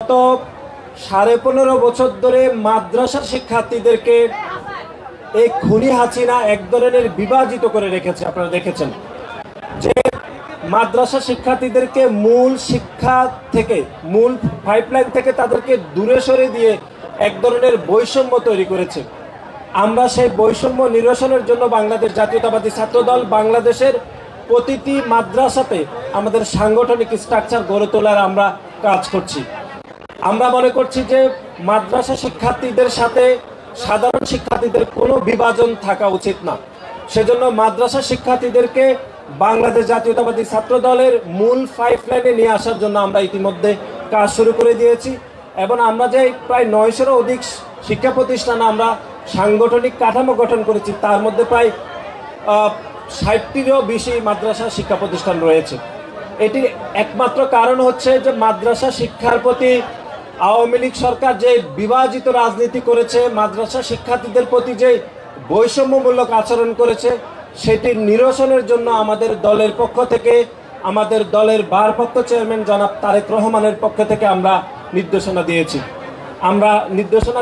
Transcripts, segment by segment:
গত 15.5 বছর ধরে মাদ্রাসা শিক্ষার্থীদেরকে এই খুনি হাসিনা এক ধরনের বিভাজিত করে রেখেছে। আপনারা দেখেছেন যে মাদ্রাসা শিক্ষার্থীদেরকে মূল শিক্ষা থেকে, মূল পাইপলাইন থেকে তাদেরকে দূরে সরে দিয়ে এক ধরনের বৈষম্য তৈরি করেছে। আমরা সেই বৈষম্য নিরসনের জন্য বাংলাদেশ জাতীয়তাবাদী ছাত্রদল বাংলাদেশের প্রতিটি মাদ্রাসাতে আমাদের সাংগঠনিক স্ট্রাকচার গড়ে তোলার আমরা কাজ করছি। আমরা মনে করছি যে মাদ্রাসা শিক্ষার্থীদের সাথে সাধারণ শিক্ষার্থীদের কোনো বিভাজন থাকা উচিত না। সেজন্য মাদ্রাসা শিক্ষার্থীদেরকে বাংলাদেশ জাতীয়তাবাদী ছাত্রদলের মূল পাইপলাইনে নিয়ে আসার জন্য আমরা ইতিমধ্যে কাজ শুরু করে দিয়েছি এবং আমরা যে প্রায় 900-এরও অধিক শিক্ষা প্রতিষ্ঠানে আমরা সাংগঠনিক কাঠামো গঠন করেছি, তার মধ্যে প্রায় 60টিরও বেশি মাদ্রাসা শিক্ষা প্রতিষ্ঠান রয়েছে। এটির একমাত্র কারণ হচ্ছে যে মাদ্রাসা শিক্ষার প্রতি আওয়ামী লীগ সরকার যে বিভাজিত রাজনীতি করেছে, মাদ্রাসা শিক্ষার্থীদের প্রতি যে বৈষম্যমূলক আচরণ করেছে, সেটির নিরসনের জন্য আমাদের দলের পক্ষ থেকে, আমাদের দলের ভারপ্রাপ্ত চেয়ারম্যান জনাব তারেক রহমানের পক্ষ থেকে আমরা নির্দেশনা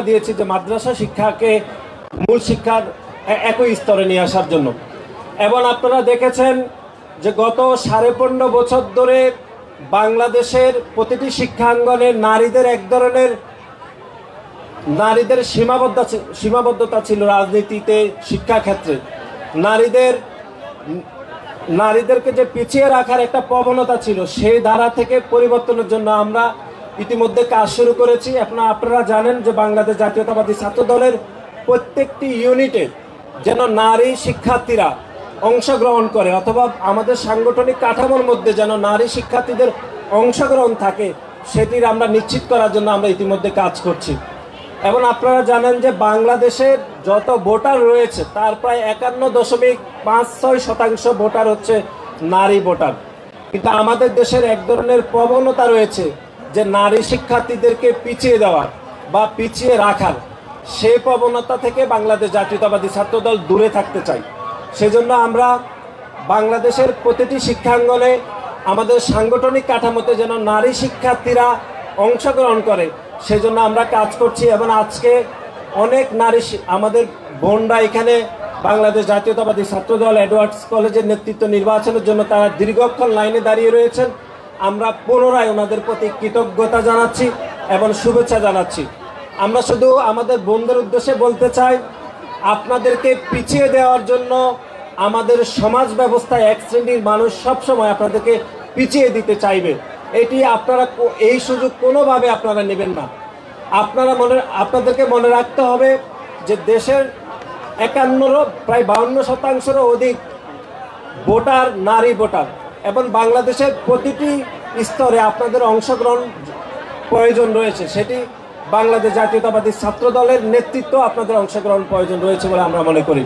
দিয়েছি যে মাদ্রাসা শিক্ষাকে মূল শিক্ষার একই স্তরে নিয়ে আসার জন্য। এবং আপনারা দেখেছেন যে গত 15.5 বছর ধরে বাংলাদেশের প্রতিটি শিক্ষাঙ্গনে নারীদের এক ধরনের সীমাবদ্ধতা ছিল রাজনীতিতে, শিক্ষাক্ষেত্রে নারীদেরকে যে পিছিয়ে রাখার একটা প্রবণতা ছিল, সেই ধারা থেকে পরিবর্তনের জন্য আমরা ইতিমধ্যে কাজ শুরু করেছি। আপনারা জানেন যে বাংলাদেশ জাতীয়তাবাদী ছাত্রদলের প্রত্যেকটি ইউনিটে যেন নারী শিক্ষার্থীরা অংশগ্রহণ করে, অথবা আমাদের সাংগঠনিক কাঠামোর মধ্যে যেন নারী শিক্ষার্থীদের অংশগ্রহণ থাকে, সেটির আমরা নিশ্চিত করার জন্য আমরা ইতিমধ্যে কাজ করছি। এবং আপনারা জানেন যে বাংলাদেশের যত ভোটার রয়েছে তার প্রায় 51.56% ভোটার হচ্ছে নারী ভোটার। কিন্তু আমাদের দেশের এক ধরনের প্রবণতা রয়েছে যে নারী শিক্ষার্থীদেরকে পিছিয়ে দেওয়ার বা পিছিয়ে রাখার, সেই প্রবণতা থেকে বাংলাদেশ জাতীয়তাবাদী ছাত্রদল দূরে থাকতে চাই। সেজন্য আমরা বাংলাদেশের প্রতিটি শিক্ষাঙ্গনে আমাদের সাংগঠনিক কাঠামোতে যেন নারী শিক্ষার্থীরা অংশগ্রহণ করে, সেজন্য আমরা কাজ করছি। এবং আজকে অনেক নারী, আমাদের বোনরা এখানে বাংলাদেশ জাতীয়তাবাদী ছাত্রদল এডওয়ার্ডস কলেজের নেতৃত্ব নির্বাচনের জন্য তারা দীর্ঘক্ষণ লাইনে দাঁড়িয়ে রয়েছেন। আমরা পুনরায় ওনাদের প্রতি কৃতজ্ঞতা জানাচ্ছি এবং শুভেচ্ছা জানাচ্ছি। আমরা শুধু আমাদের বোনদের উদ্দেশ্যে বলতে চাই, আপনাদেরকে পিছিয়ে দেওয়ার জন্য আমাদের সমাজ ব্যবস্থায় এক শ্রেণীর মানুষ সবসময় আপনাদেরকে পিছিয়ে দিতে চাইবে। এটি আপনারা, এই সুযোগ কোনোভাবে আপনারা নেবেন না। আপনাদেরকে মনে রাখতে হবে যে দেশের 51 প্রায় 52% অধিক ভোটার নারী ভোটার, এবং বাংলাদেশের প্রতিটি স্তরে আপনাদের অংশগ্রহণ প্রয়োজন রয়েছে। সেটি বাংলাদেশ জাতীয়তাবাদী ছাত্রদলের নেতৃত্ব, আপনাদের অংশগ্রহণ প্রয়োজন রয়েছে বলে আমরা মনে করি।